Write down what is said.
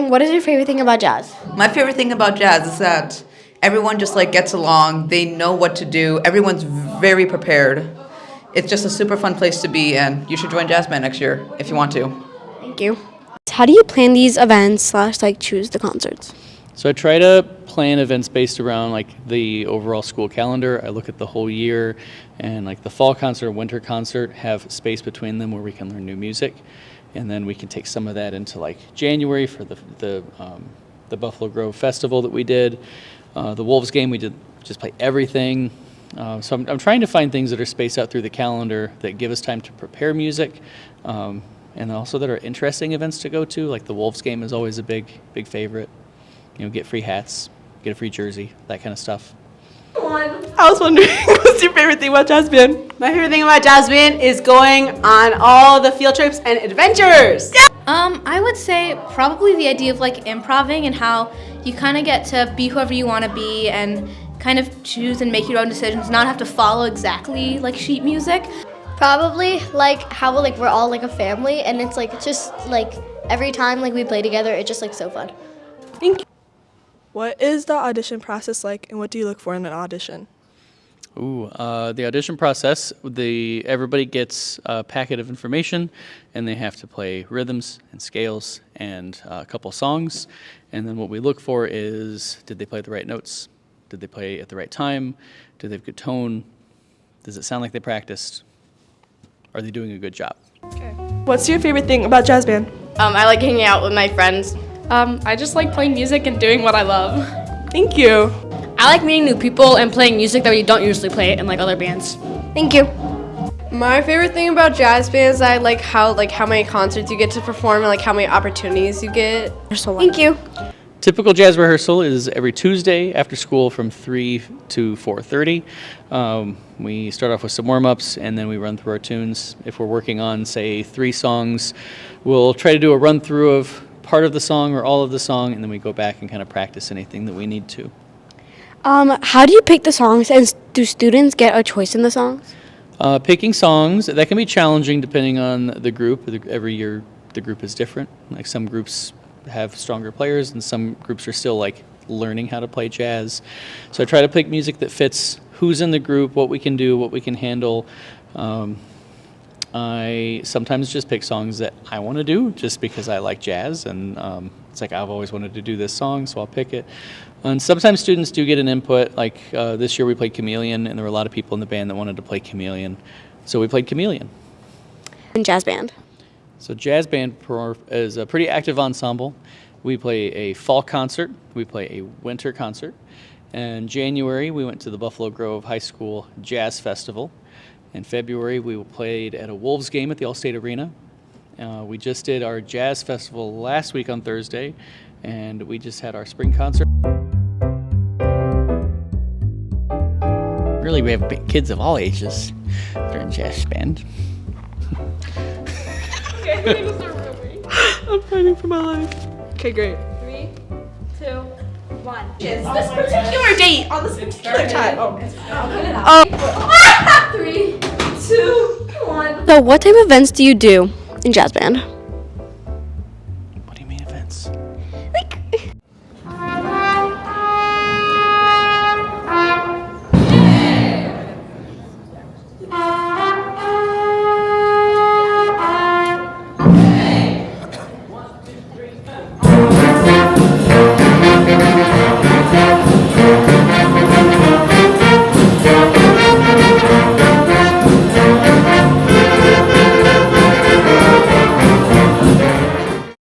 wondering, what is your favorite thing about jazz? My favorite thing about jazz is that everyone just like gets along. They know what to do. Everyone's very prepared. It's just a super fun place to be, and you should join jazz band next year if you want to. Thank you. How do you plan these events slash like choose the concerts? So I try to plan events based around like the overall school calendar. I look at the whole year, and like the fall concert, winter concert have space between them where we can learn new music, and then we can take some of that into like January for the Buffalo Grove Festival that we did. The Wolves game, we did just play everything. So I'm trying to find things that are spaced out through the calendar that give us time to prepare music, and also that are interesting events to go to. Like the Wolves game is always a big favorite. Get free hats, get a free jersey, that kind of stuff. I was wondering, what's your favorite thing about jazz band? My favorite thing about jazz band is going on all the field trips and adventures. Yeah. I would say probably the idea of like improving and how you kind of get to be whoever you want to be and kind of choose and make your own decisions, not have to follow exactly like sheet music. Probably like how like we're all like a family, and it's like just like every time like we play together, it's just like so fun. Thank you. What is the audition process like, and what do you look for in an audition? The audition process, everybody gets a packet of information, and they have to play rhythms and scales and a couple songs. And then what we look for is, did they play the right notes? Did they play at the right time? Do they have good tone? Does it sound like they practiced? Are they doing a good job? Okay. What's your favorite thing about jazz band? I like hanging out with my friends. I just like playing music and doing what I love. Thank you. I like meeting new people and playing music that we don't usually play in like other bands. Thank you. My favorite thing about jazz bands, I like how many concerts you get to perform and like how many opportunities you get. Thank you. Typical jazz rehearsal is every Tuesday after school from 3 to 4:30. We start off with some warm-ups, and then we run through our tunes. If we're working on, say, 3 songs, we'll try to do a run-through of part of the song or all of the song, and then we go back and kind of practice anything that we need to. How do you pick the songs, and do students get a choice in the songs? Picking songs, that can be challenging depending on the group. Every year the group is different. Like some groups have stronger players, and some groups are still like learning how to play jazz. So I try to pick music that fits who's in the group, what we can do, what we can handle. I sometimes just pick songs that I want to do just because I like jazz, and it's like I've always wanted to do this song, so I'll pick it. And sometimes students do get an input, like this year we played Chameleon, and there were a lot of people in the band that wanted to play Chameleon, so we played Chameleon. And jazz band. So jazz band is a pretty active ensemble. We play a fall concert, we play a winter concert. In January, we went to the Buffalo Grove High School Jazz Festival. In February, we played at a Wolves game at the Allstate Arena. We just did our jazz festival last week on Thursday, and we just had our spring concert. Really, we have kids of all ages during jazz band. I'm fighting for my life. Okay, great. 3, 2, 1. This particular date on this particular time. Oh. 3, 2, 1. So what type of events do you do in jazz band? What do you mean events?